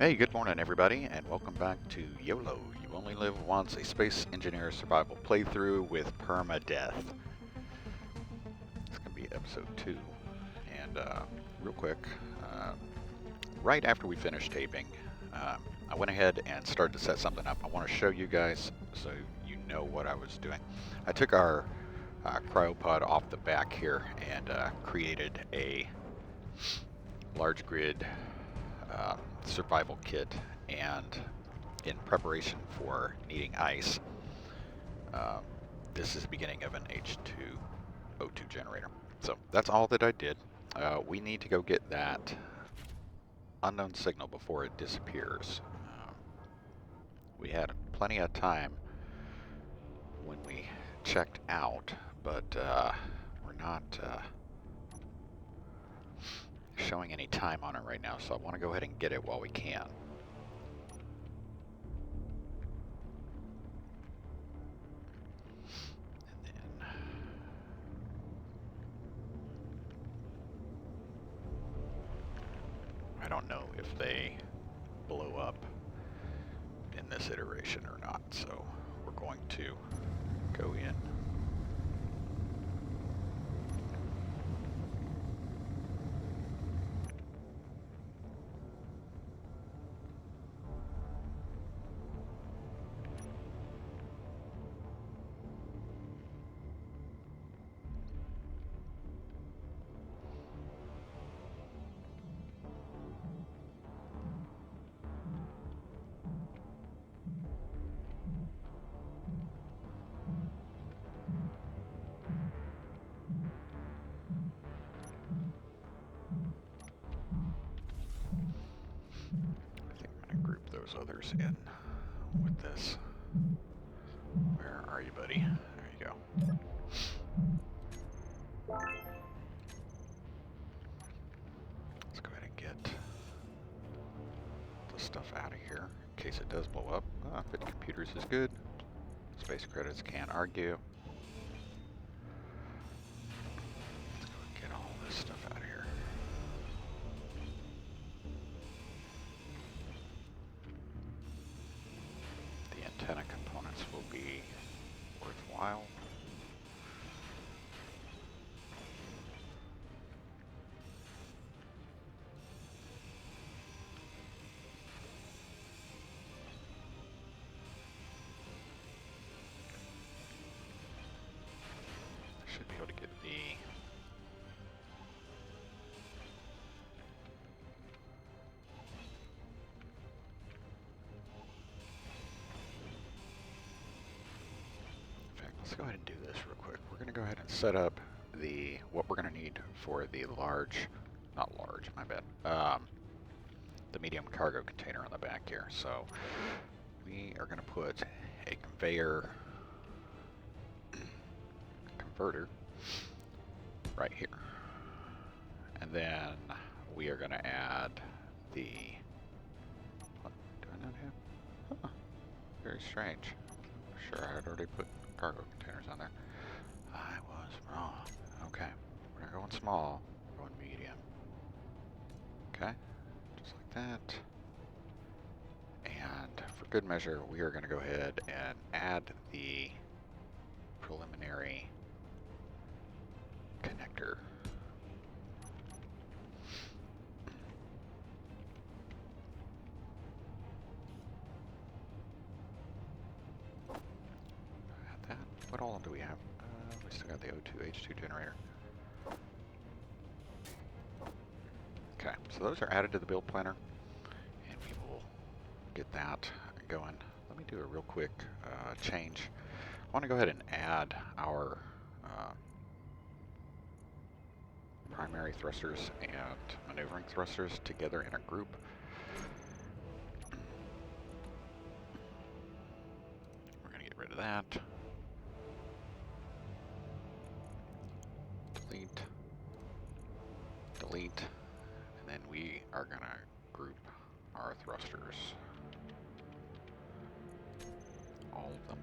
Hey, good morning everybody, and welcome back to YOLO. You only live once, a space engineer survival playthrough with Permadeath. It's going to be episode 2. And real quick, right after we finished taping, I went ahead and started to set something up. I want to show you guys so you know what I was doing. I took our cryopod off the back here and created a large grid survival kit, and in preparation for needing ice, this is the beginning of an H2O2 generator. So that's all that I did. We need to go get that unknown signal before it disappears. We had plenty of time when we checked out, but we're not showing any time on it right now, so I want to go ahead and get it while we can. I don't know if they blow up in this iteration or not, so we're going to go in. Those others in with this. Where are you, buddy? There you go. Let's go ahead and get the stuff out of here in case it does blow up. 50 computers is good. Space credits can't argue. Let's go and get all this stuff out of here. The antenna components will be worthwhile. Should be able to get the let's go ahead and do this real quick. We're going to go ahead and set up what we're going to need for the not large, my bad, the medium cargo container on the back here. So we are going to put a converter right here. And then we are going to add the, what do I not have? Huh, very strange. I'm sure I had already put cargo containers on there. I was wrong. Okay, we're not going small, we're going medium. Okay, just like that. And for good measure, we are going to go ahead and add the preliminary connector. Add that. What all do we have? We still got the O2 H2 generator. Okay, so those are added to the build planner, and we will get that going. Let me do a real quick change. I want to go ahead and add our primary thrusters and maneuvering thrusters together in a group. We're going to get rid of that. Delete. Delete. And then we are going to group our thrusters. All of them.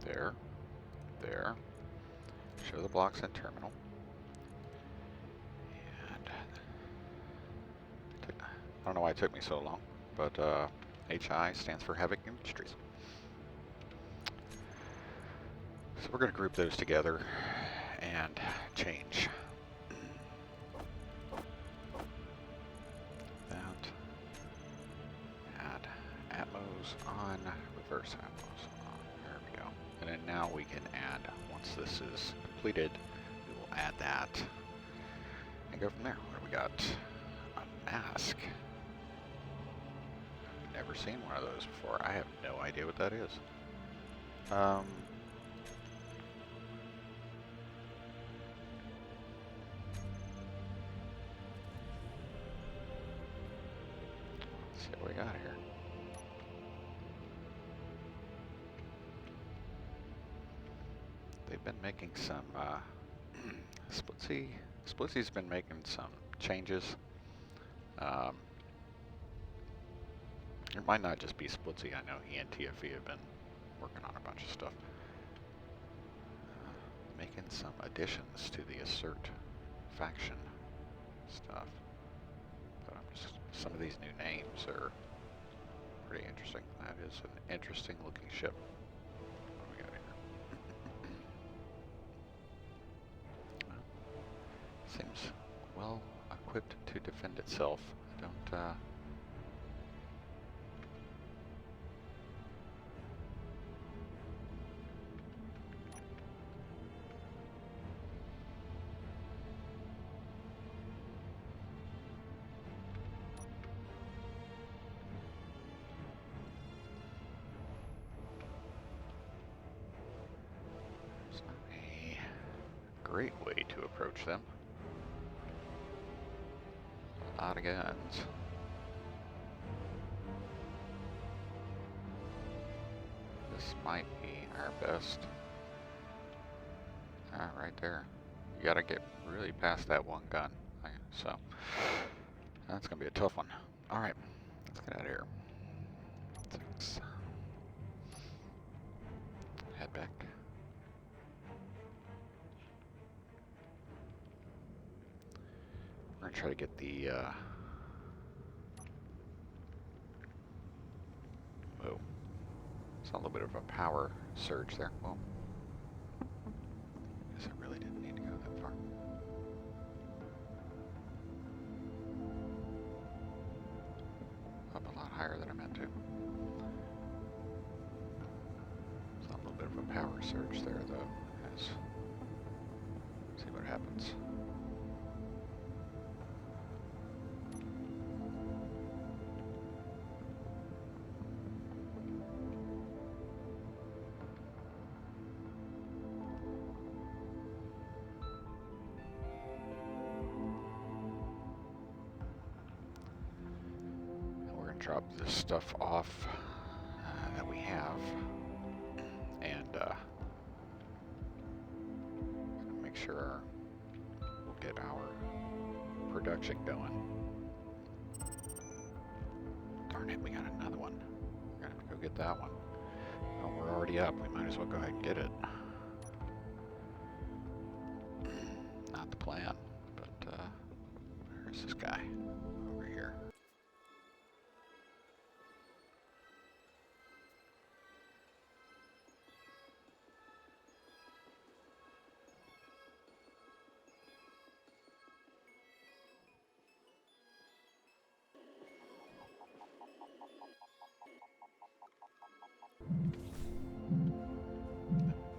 There. show the blocks in terminal. And I don't know why it took me so long, but HI stands for Havoc Industries. So we're going to group those together and change that. Add Atmos on, reverse Atmos on. There we go. And then now we can add, once this is completed, we will add that and go from there. What do we got? A mask. I've never seen one of those before. I have no idea what that is. Let's see what we got here. They've been making some, Splitsy's been making some changes. It might not just be Splitsy. I know he and TFE have been working on a bunch of stuff. Making some additions to the Assert faction stuff. But some of these new names are pretty interesting. That is an interesting looking ship. What do we got here? Well, seems well equipped to defend itself. I don't, there's not a great way to approach them. A lot of guns. This might be our best. Ah, right there. You gotta get really past that one gun. So, that's gonna be a tough one. Alright, let's get out of here. 6. Head back. We're gonna try to get the, whoa. Saw a little bit of a power surge there. Well, guess I really didn't need to go that far. Up a lot higher than I meant to. Saw a little bit of a power surge there, though. Let's see what happens. Drop this stuff off that we have, and make sure we'll get our production going. Darn it, we got another one. We're gonna have to go get that one. Oh, we're already up. We might as well go ahead and get it. Not the plan, but there's this guy over here.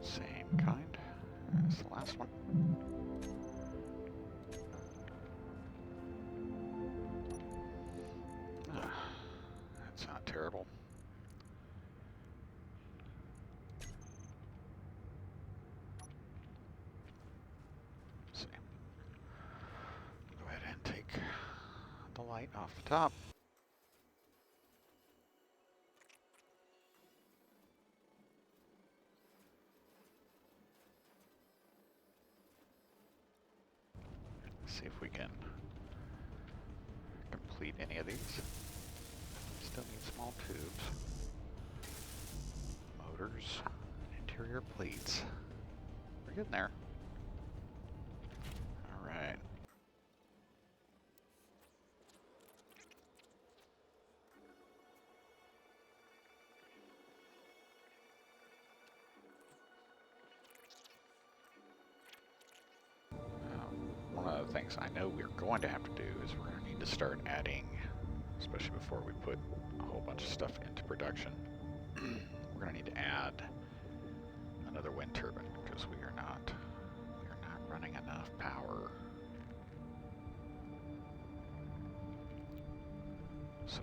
Same kind as the last one. That's not terrible. Let's see. Go ahead and take the light off the top. See if we can complete any of these. Still need small tubes, motors, interior plates. We're getting there. things I know we're going to have to do is we're going to need to start adding, especially before we put a whole bunch of stuff into production, we're going to need to add another wind turbine because we are not running enough power. So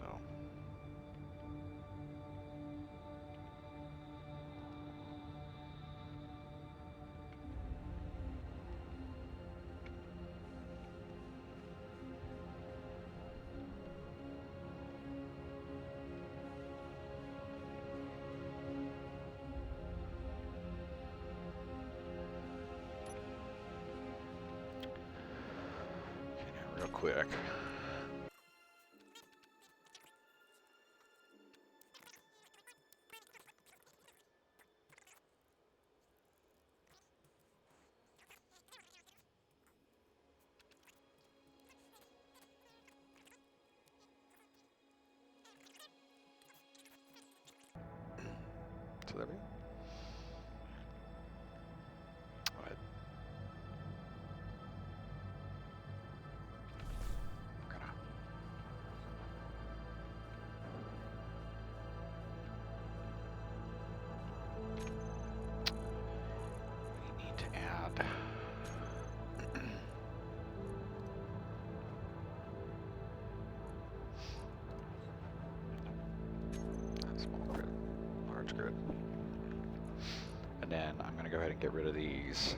real quick. So there we go. Go ahead. We're gonna we need to add small grid, large grid. And then I'm going to go ahead and get rid of these.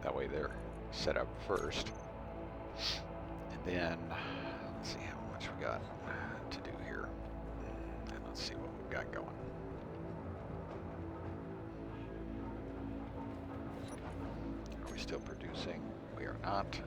That way they're set up first. And then, let's see how much we got to do here. And let's see what we've got going. Are we still producing? We are not.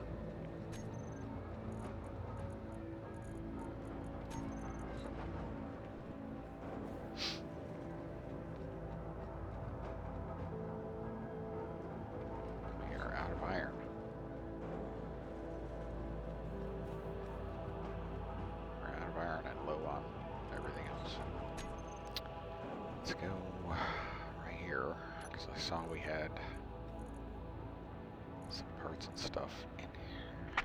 Saw we had some parts and stuff in here.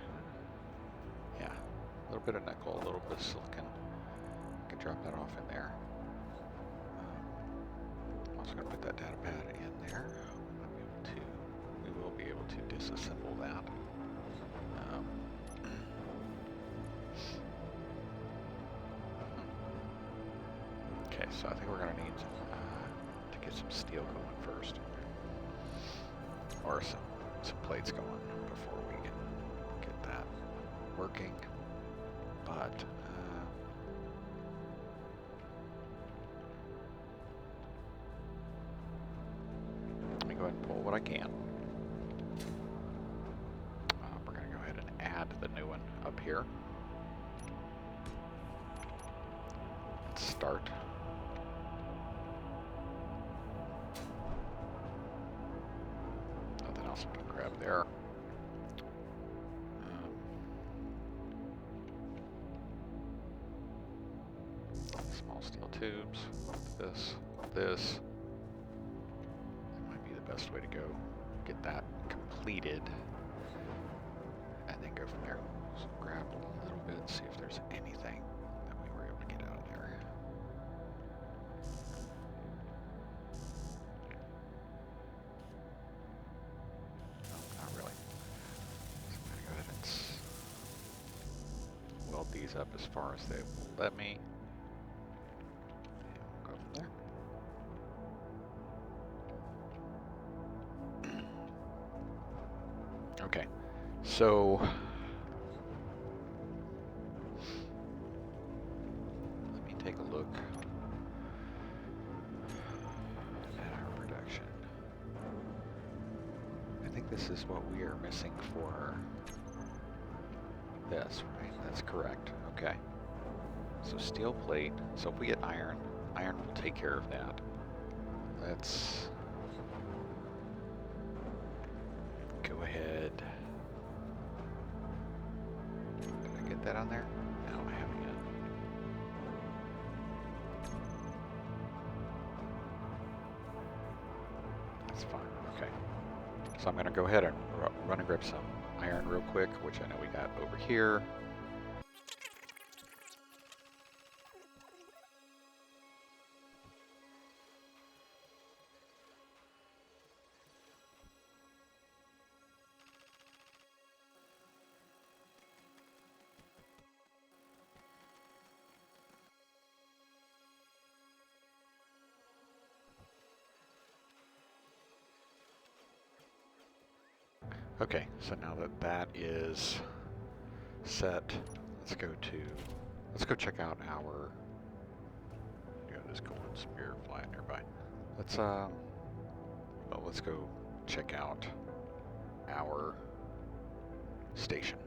Yeah, a little bit of nickel, a little bit of silicon. I can drop that off in there. I'm also going to put that data pad in there. We will be able to disassemble that. Okay, so I think we're going to need to get some steel going first. Or some plates going before we can get that working. But let me go ahead and pull what I can. We're going to go ahead and add the new one up here. Let's start. We can grab there. Small steel tubes. This. That might be the best way to go. Get that completed, and then go from there. So grab a little bit, see if there's anything that we were able to get out of there. These up as far as they will let me. And we'll go from there. Okay, so let me take a look at our production. I think this is what we are missing for this, right? That's correct. Okay. So steel plate. So if we get iron, iron will take care of that. Let's go ahead. Did I get that on there? No, I haven't yet. That's fine. Okay. So I'm going to go ahead and run and grab some iron real quick, which I know we got over here. Okay, so now that that is set, let's go check out our, this golden spear flying nearby. Let's go check out our station.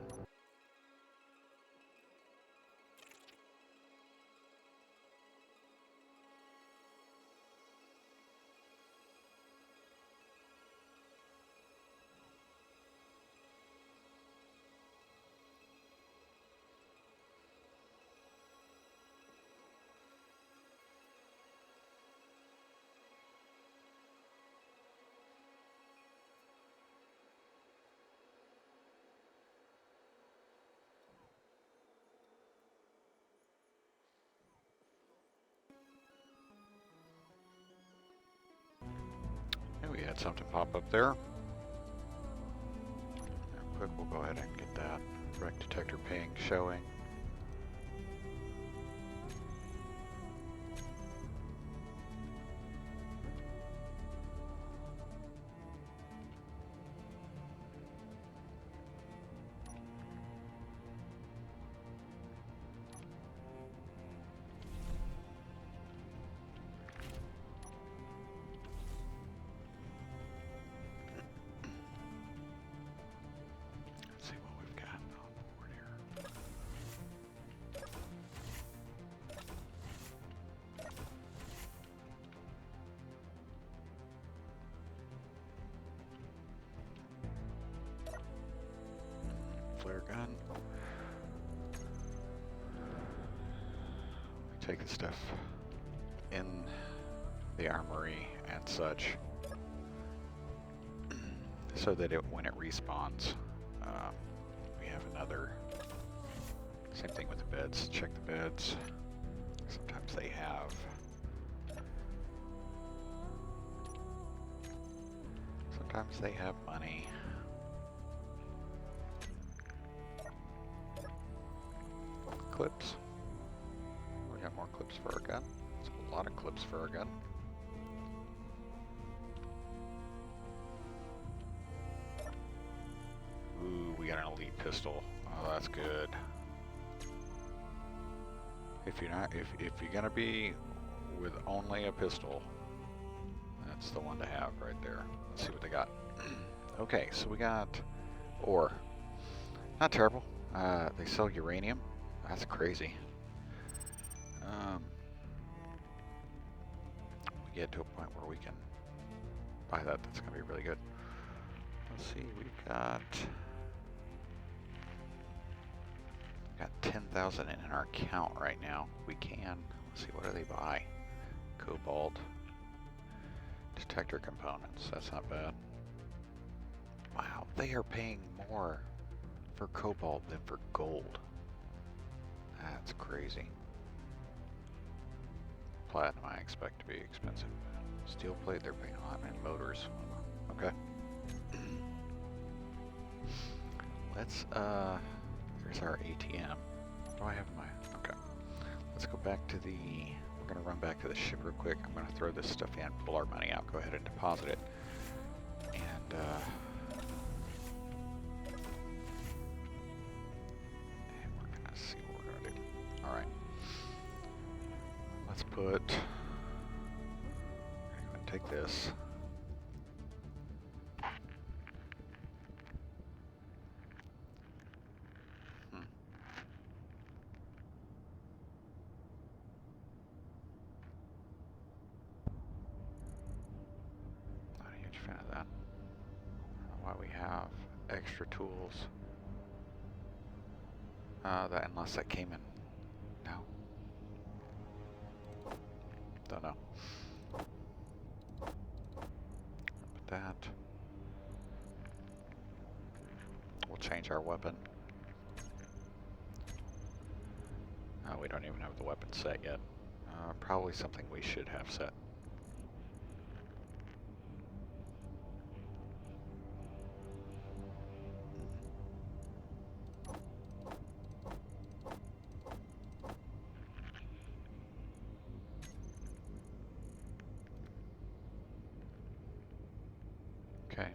And we had something pop up there. Real quick, we'll go ahead and get that wreck detector ping showing. Let's see what we've got on board here. Flare gun. We take the stuff in the armory and such so that when it respawns, we have another. Same thing with the beds. Check the beds. Sometimes they have money. Clips. We got more clips for our gun. That's a lot of clips for our gun. Ooh, we got an elite pistol. Oh, that's good. If you're gonna be with only a pistol, that's the one to have right there. Let's see what they got. Okay, so we got ore. Not terrible. They sell uranium. That's crazy. We get to a point where we can buy that. That's gonna be really good. Let's see. We've got 10,000 in our account right now. We can. Let's see. What do they buy? Cobalt. Detector components. That's not bad. Wow, they are paying more for cobalt than for gold. That's crazy. Platinum I expect to be expensive. Steel plate, they're paying a lot. And motors. Okay. Let's, here's our ATM. What do I have in my, okay. Let's go back to the, we're gonna run back to the ship real quick. I'm gonna throw this stuff in, pull our money out, go ahead and deposit it. And, we're gonna see what we're gonna do. Alright. Let's put, I'm gonna take this. Not a huge fan of that. I don't know why we have extra tools. That unless that came in. No. Don't know. Put that. change our weapon. Oh, we don't even have the weapon set yet. Probably something we should have set. Okay,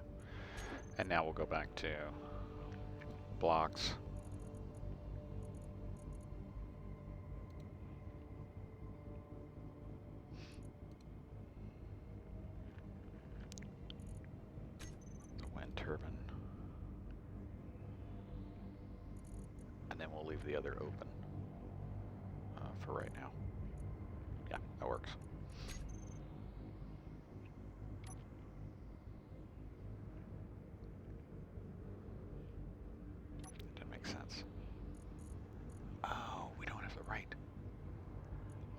and now we'll go back to blocks. The wind turbine. And then we'll leave the other open for right now. Yeah, that works. Sense. Oh, we don't have the right.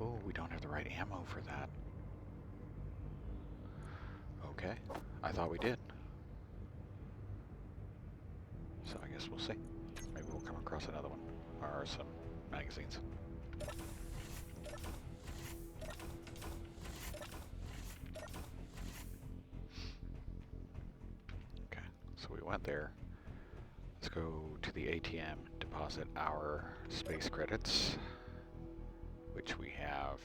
Oh, we don't have the right ammo for that. Okay, I thought we did. So I guess we'll see. Maybe we'll come across another one, or some magazines. Okay, so we went there. Let's go to the ATM, deposit our space credits, which we have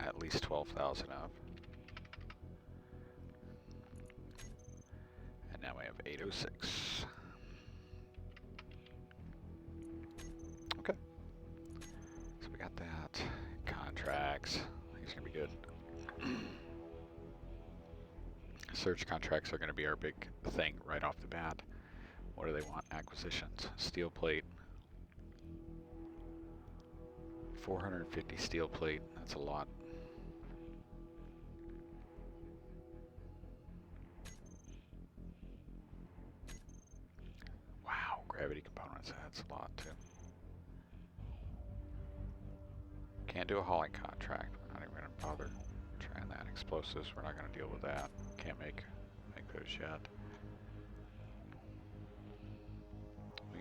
at least 12,000 of. And now we have 806. Okay. So we got that. Contracts. I think it's going to be good. Search contracts are going to be our big thing right off the bat. What do they want? Acquisitions. Steel plate. 450 steel plate. That's a lot. Wow, gravity components. That's a lot too. Can't do a hauling contract. We're not even going to bother trying that. Explosives. We're not going to deal with that. Can't make those yet.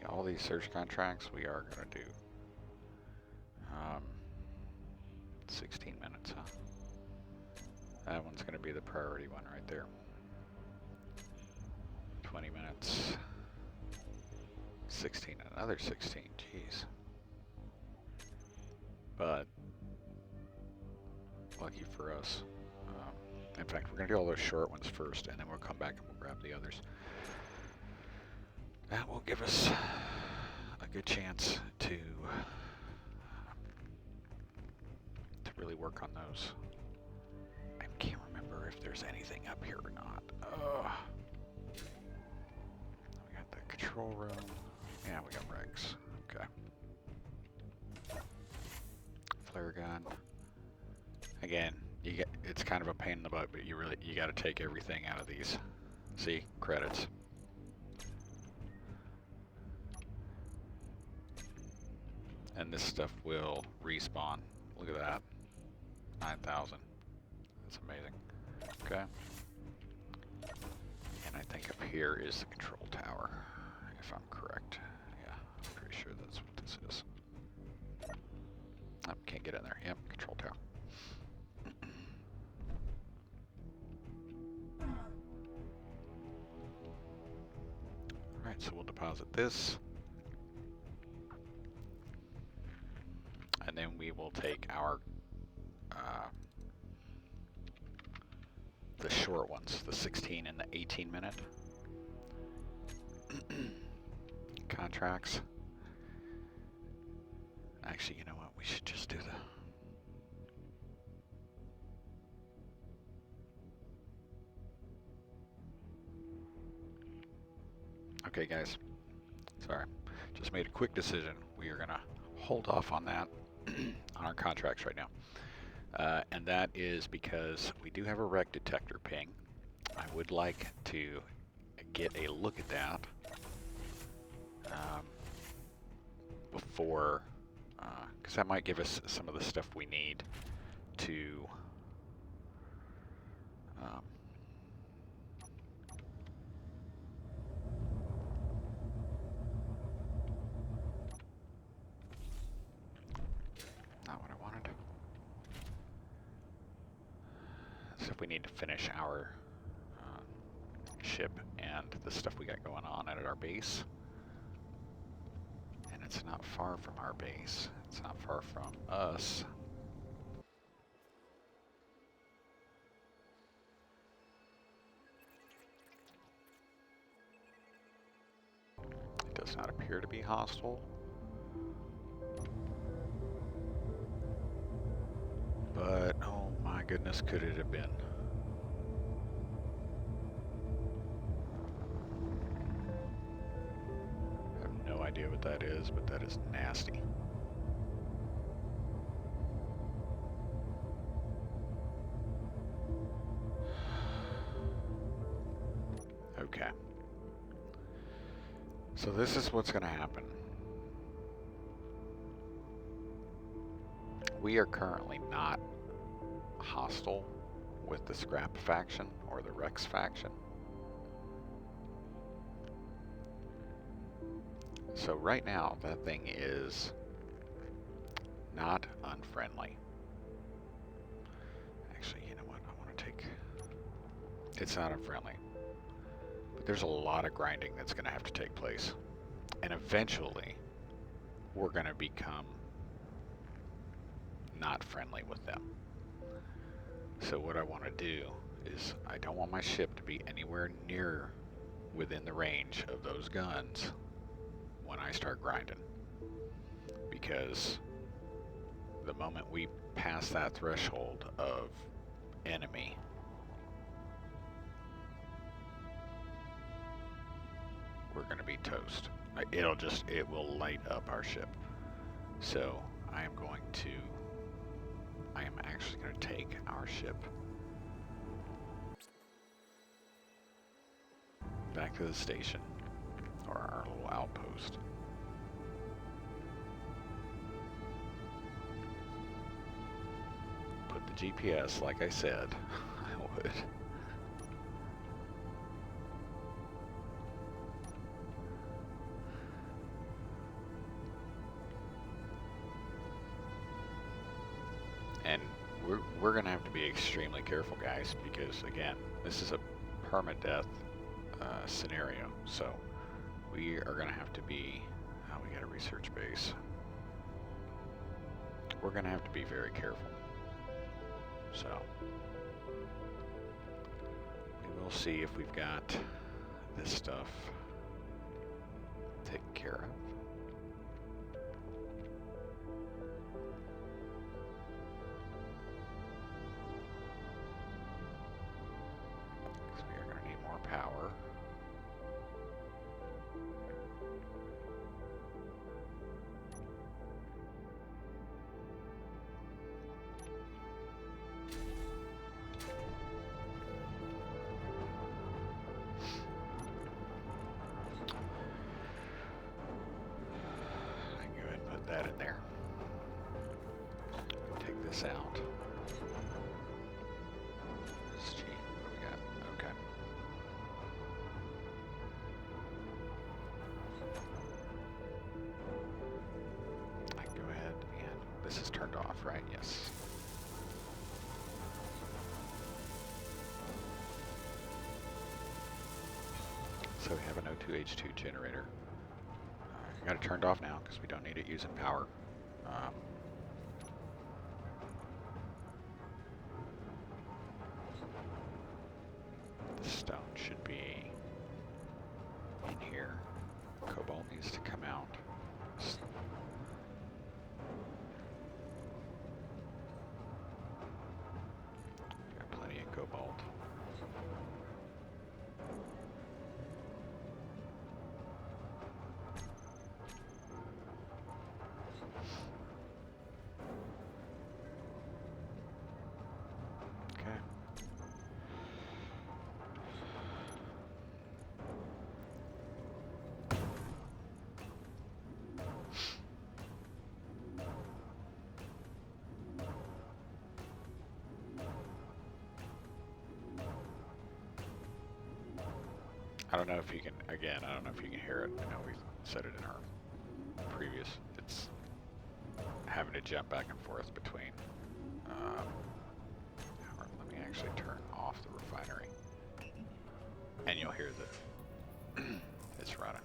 All these search contracts we are going to do. 16 minutes, huh? That one's going to be the priority one right there. 20 minutes. 16, another 16, jeez. But, lucky for us. In fact, we're going to do all those short ones first, and then we'll come back and we'll grab the others. That will give us a good chance to really work on those. I can't remember if there's anything up here or not. We got the control room. Yeah, we got regs. Okay. Flare gun. Again, it's kind of a pain in the butt, but you got to take everything out of these. See, credits. And this stuff will respawn. Look at that. 9,000. That's amazing. Okay. And I think up here is the control tower, if I'm correct. Yeah, I'm pretty sure that's what this is. Oh, can't get in there. Yep, control tower. Alright, so we'll deposit this. And then we will take our the short ones, the 16 and the 18 minute contracts. Actually, you know what? We should just do the... Okay, guys. Sorry. Just made a quick decision. We are going to hold off on that on our contracts right now. And that is because we do have a wreck detector ping. I would like to get a look at that before, because that might give us some of the stuff we need to Except we need to finish our ship and the stuff we got going on at our base. And it's not far from our base. It's not far from us. It does not appear to be hostile. But, oh my goodness, could it have been? I have no idea what that is, but that is nasty. Okay. So this is what's going to happen. We are currently not hostile with the Scrap faction or the Rex faction. So right now, that thing is not unfriendly. Actually, you know what? I want to take... It's not unfriendly. But there's a lot of grinding that's going to have to take place. And eventually, we're going to become not friendly with them. So what I want to do is, I don't want my ship to be anywhere near within the range of those guns when I start grinding. Because the moment we pass that threshold of enemy, we're going to be toast. It will light up our ship. So I am actually going to take our ship back to the station, or our little outpost. Put the GPS, like I said, I would. And we're going to have to be extremely careful, guys, because, again, this is a permadeath scenario. So we are going to have to be... Oh, we got a research base. We're going to have to be very careful. So we will see if we've got this stuff taken care of. Power. I can go ahead and put that in there. Take this out. This is turned off, right? Yes. So we have an O2H2 generator. I got it turned off now because we don't need it using power. The stone should be in here. Cobalt needs to come out. Cobalt. Okay. I don't know if you can, again, I don't know if you can hear it. I know we said it in our previous. It's having to jump back and forth between. Let me actually turn off the refinery. And you'll hear that it's running.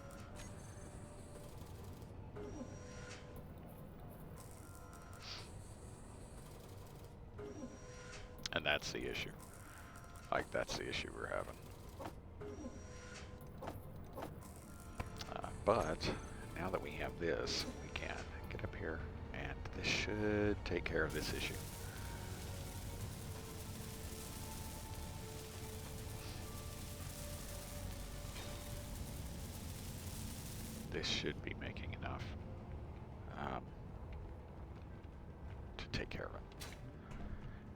And that's the issue. Like, that's the issue we're having. But now that we have this, we can get up here, and this should take care of this issue. This should be making enough to take care of it.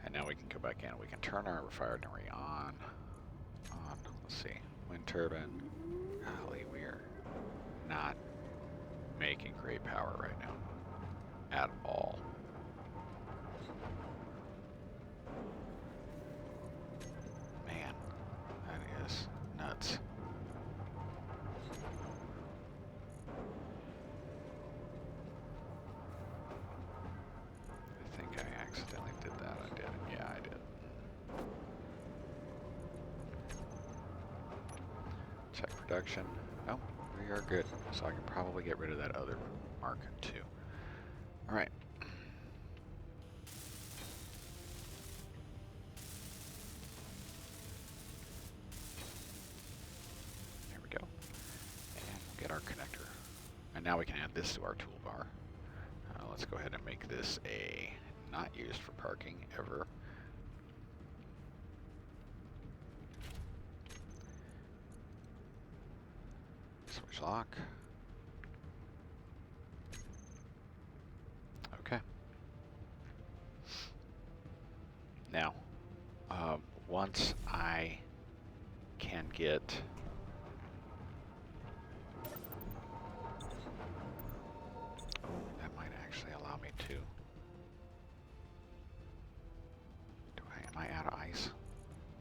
And now we can go back in. We can turn our refinery on. Let's see. Wind turbine. Golly, we're not making great power right now. At all. Man, that is nuts. I think I accidentally did that. I did. Yeah, I did. Check production. Oh, we are good. So I can probably get rid of that other mark too. All right. There we go. And we'll get our connector. And now we can add this to our toolbar. Let's go ahead and make this a not used for parking ever. Switch lock. Okay. Now, once I can get that might actually allow me to. Am I out of ice?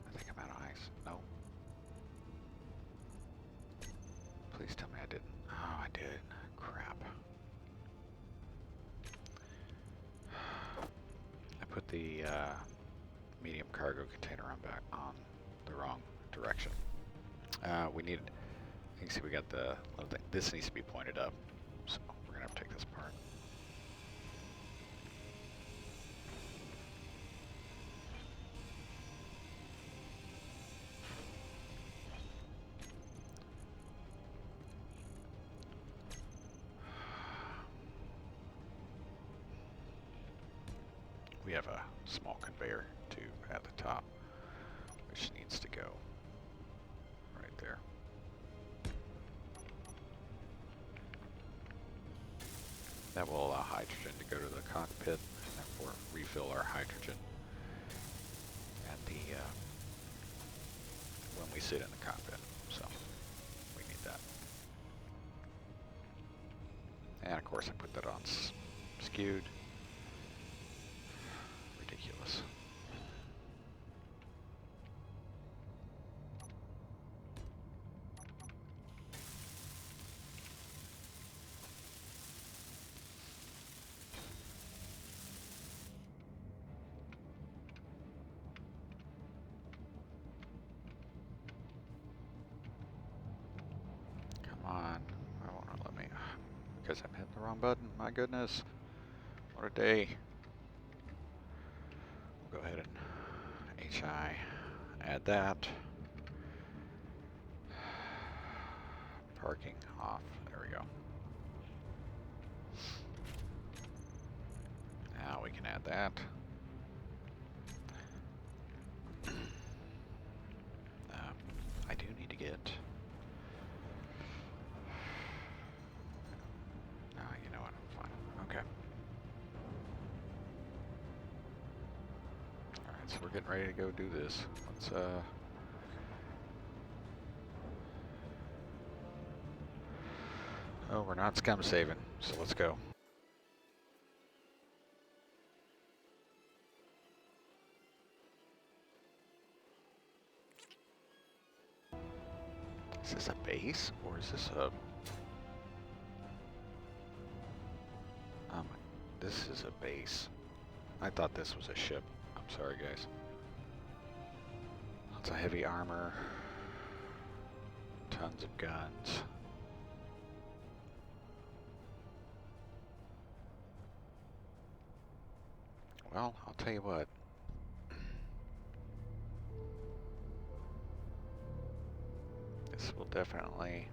I think I'm out of ice. No. Please tell me I didn't. Oh, I did. Crap. I put the medium cargo container on back on the wrong direction. We need, you can see we got the little thing. This needs to be pointed up. So we're gonna have to take this apart. We have a small conveyor tube at the top, which needs to go right there. That will allow hydrogen to go to the cockpit and therefore refill our hydrogen at the when we sit in the cockpit. So we need that. And of course I put that on skewed. Ridiculous. Come on. I won't let me. Because I'm hitting the wrong button. My goodness. What a day. We'll go ahead and HI. Add that. Parking off. There we go. Now we can add that. I do need to get... you know what? Fine. Okay. Alright, so we're getting ready to go do this. Let's, oh, we're not scum saving, so let's go. Is this a base, or is this a... this is a base. I thought this was a ship. I'm sorry, guys. Tons of heavy armor. Tons of guns. Well, I'll tell you what. This will definitely...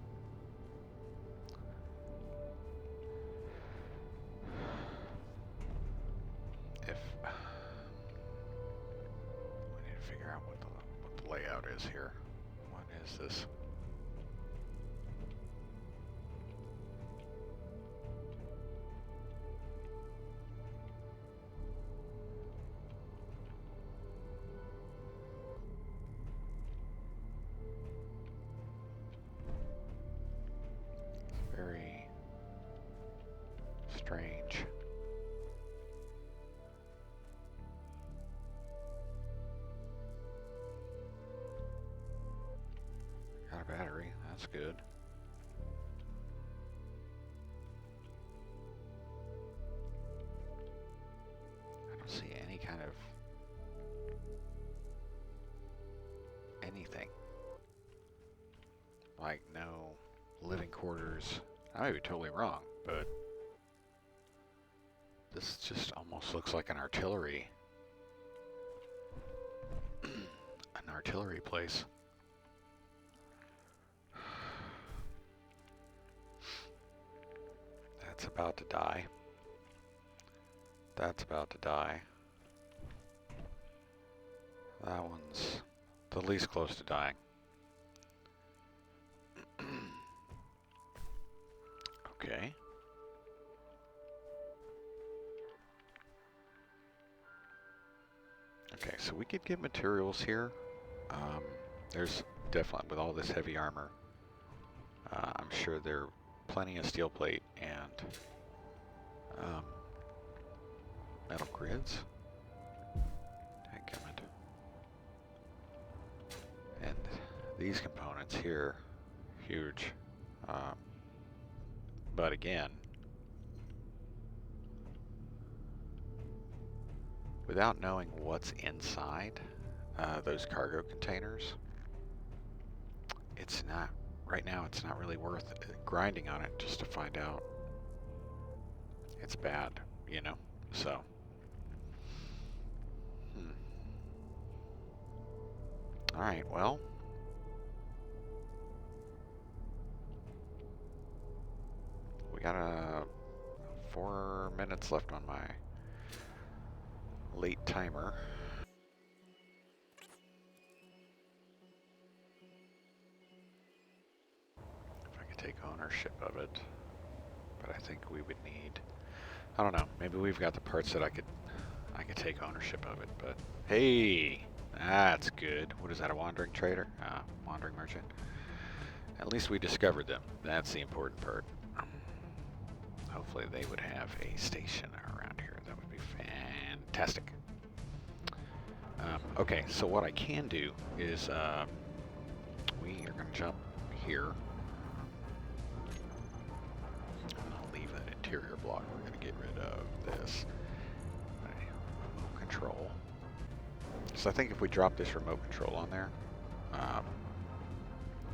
If... We need to figure out what the layout is here. What is this? Very strange. Got a battery, that's good. I don't see any kind of anything. Like no living quarters. I may be totally wrong, but this just almost looks like an artillery place. That's about to die. That's about to die. That one's the least close to dying. Okay. Okay, so we could get materials here. There's definitely, with all this heavy armor, I'm sure there are plenty of steel plate and metal grids. Dadgummit. And these components here, huge. But again, without knowing what's inside those cargo containers, it's not, right now it's not really worth grinding on it just to find out it's bad, you know? So, Alright, well, we got 4 minutes left on my late timer. If I could take ownership of it, but I think we would need, I don't know, maybe we've got the parts that I could take ownership of it, but hey, that's good. What is that, a wandering trader? Wandering merchant? At least we discovered them. That's the important part. Hopefully they would have a station around here. That would be fantastic. Okay, so what I can do is we are going to jump here. I'm going to leave that interior block. We're going to get rid of this remote control. So I think if we drop this remote control on there,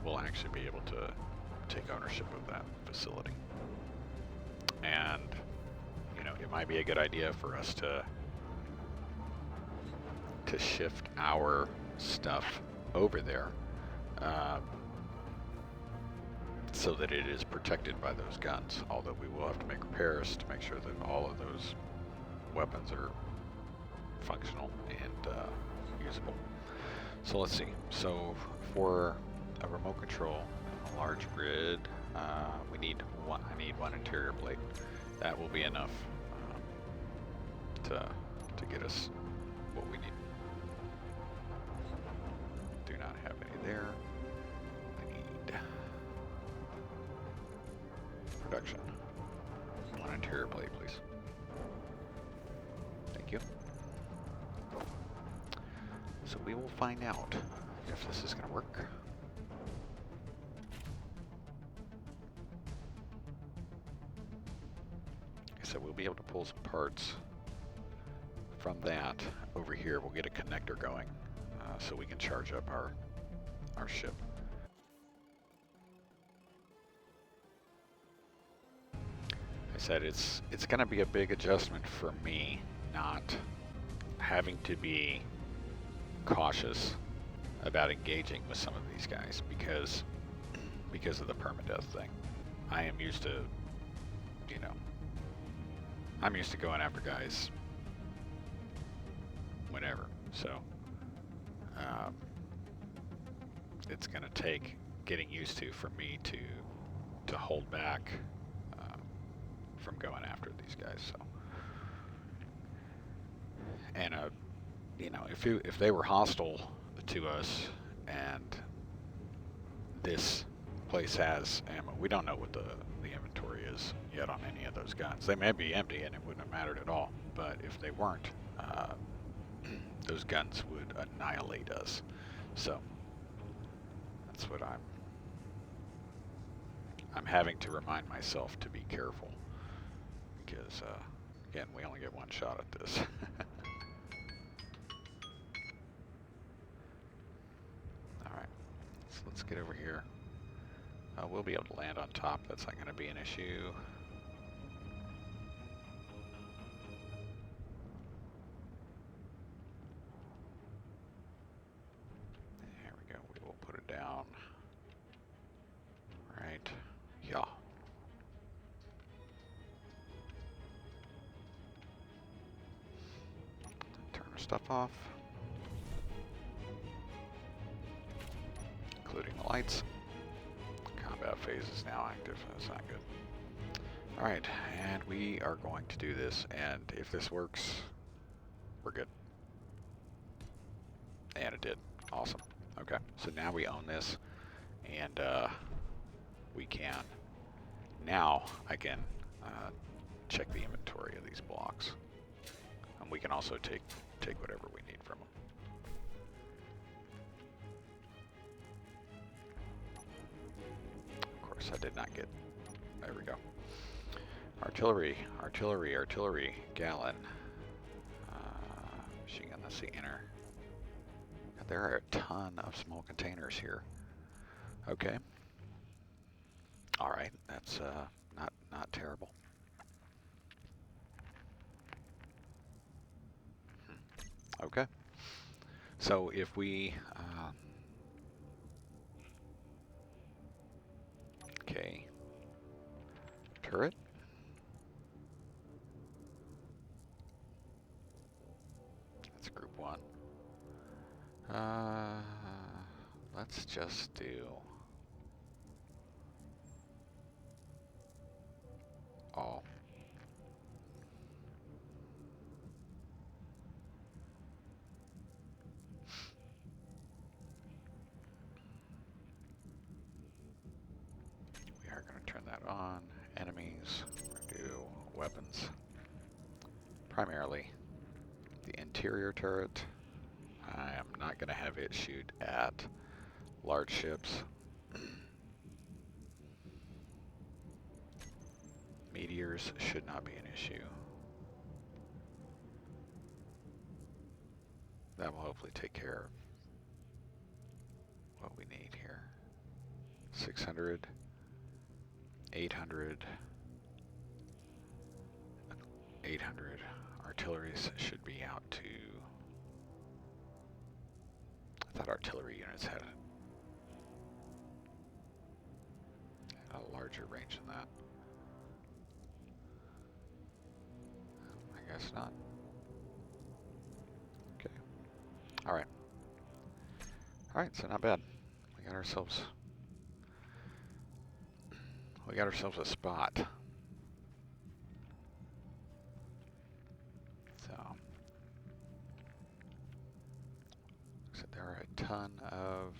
we'll actually be able to take ownership of that facility. And, you know, it might be a good idea for us to shift our stuff over there so that it is protected by those guns, although we will have to make repairs to make sure that all of those weapons are functional and usable. So let's see. So for a remote control, a large grid, we need one. I need one interior plate. That will be enough to get us what we need. Do not have any there. I need production. One interior plate, please. Thank you. So we will find out if this is going to work. So we'll be able to pull some parts from that over here. We'll get a connector going. so we can charge up our ship. I said it's going to be a big adjustment for me, not having to be cautious about engaging with some of these guys because of the permadeath thing. I am used to, you know, I'm used to going after guys whenever, so it's going to take getting used to for me to hold back from going after these guys. So, and you know, if they were hostile to us and this place has ammo, we don't know what the inventory is yet on any of those guns. They may be empty and it wouldn't have mattered at all, but if they weren't, those guns would annihilate us. So that's what I'm having to remind myself to be careful, because again, we only get one shot at this. Alright, so let's get over here. We'll be able to land on top. That's not going to be an issue. There we go. We will put it down. Right. Yeah. Turn our stuff off, including the lights. Combat phase is now active. That's not good. Alright, and we are going to do this, and if this works, we're good. And it did. Awesome. Okay, so now we own this, and we can, now I can check the inventory of these blocks. And we can also take whatever we need from them. Of course, I did not get, there we go. Artillery, artillery, artillery, gallon. Machine gun, that's the inner. There are a ton of small containers here. Okay. All right, that's not terrible. Okay. So if we okay, turret. That's group 1. Let's just do all. We are going to turn that on. Enemies. We're going to do weapons. Primarily the interior turret. I am not going to have it shoot at large ships. Meteors should not be an issue. That will hopefully take care of what we need here. 600, 800, 800. Artilleries should be out to... I thought artillery units had a larger range than that. I guess not. Okay. Alright. Alright, so not bad. We got ourselves a spot. So there are a ton of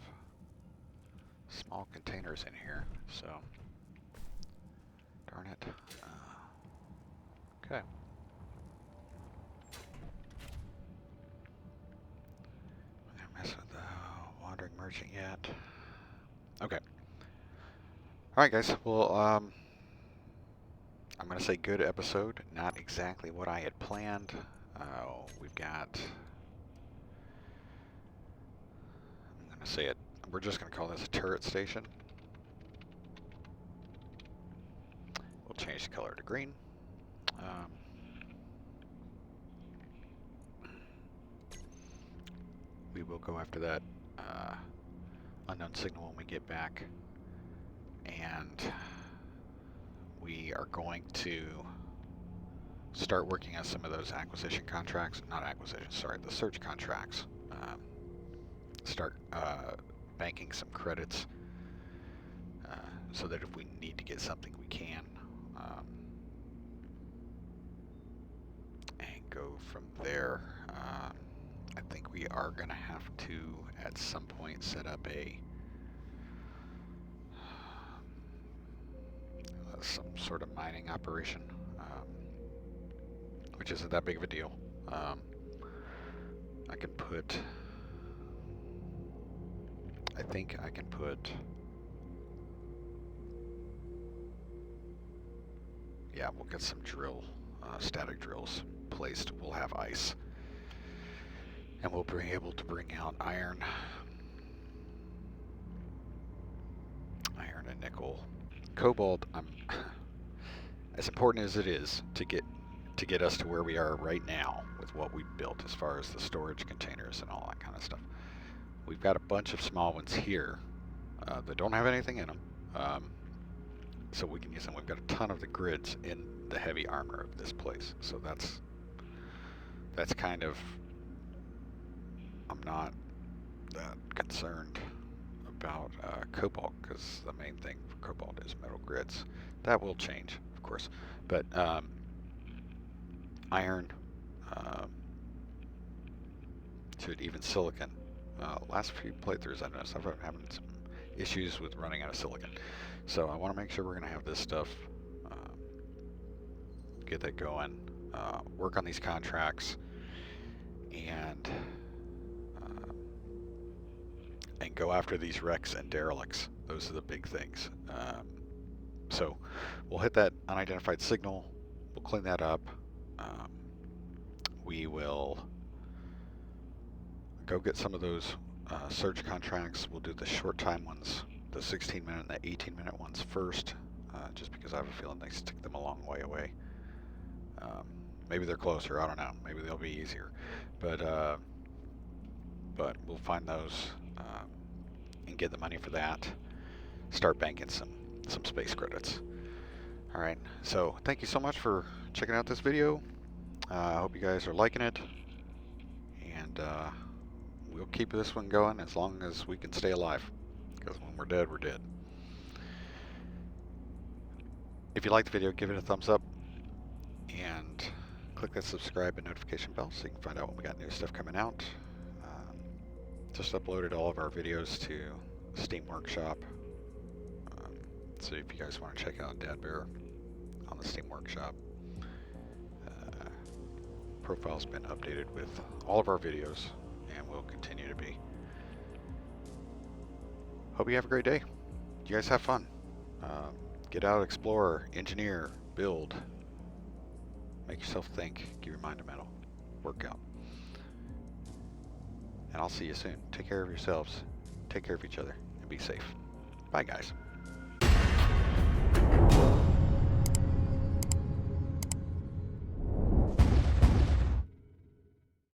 small containers in here, so darn it. Okay. I'm gonna mess with the wandering merchant yet. Okay. Alright guys, well I'm gonna say good episode, not exactly what I had planned. We've got to say it. We're just going to call this a turret station. We'll change the color to green. We will go after that unknown signal when we get back. And we are going to start working on some of those acquisition contracts. Not acquisition, sorry, the search contracts. Start banking some credits so that if we need to get something, we can. And go from there. I think we are going to have to, at some point, set up some sort of mining operation, which isn't that big of a deal. I think I can put, yeah, we'll get some static drills placed. We'll have ice. And we'll be able to bring out iron and nickel. Cobalt, as important as it is to get us to where we are right now with what we've built as far as the storage containers and all that kind of stuff. We've got a bunch of small ones here that don't have anything in them, so we can use them. We've got a ton of the grids in the heavy armor of this place, so that's kind of, I'm not that concerned about cobalt, because the main thing for cobalt is metal grids. That will change, of course, but iron, to even silicon. Last few playthroughs I noticed I've been having some issues with running out of silicon, so I want to make sure we're going to have this stuff, get that going, work on these contracts, and go after these wrecks and derelicts. Those are the big things. So we'll hit that unidentified signal. We'll clean that up. We will go get some of those search contracts. We'll do the short time ones, the 16-minute and the 18-minute ones first, just because I have a feeling they stick them a long way away. Maybe they're closer, I don't know. Maybe they'll be easier. But we'll find those and get the money for that. Start banking some space credits. Alright, so thank you so much for checking out this video. I hope you guys are liking it. And we'll keep this one going as long as we can stay alive. Because when we're dead, we're dead. If you liked the video, give it a thumbs up. And click that subscribe and notification bell so you can find out when we got new stuff coming out. Just uploaded all of our videos to Steam Workshop. So if you guys want to check out DADBEAR on the Steam Workshop, profile's been updated with all of our videos and will continue to be. Hope you have a great day. You guys have fun. Get out, explore, engineer, build. Make yourself think. Give your mind a medal. Work out. And I'll see you soon. Take care of yourselves. Take care of each other. And be safe. Bye, guys.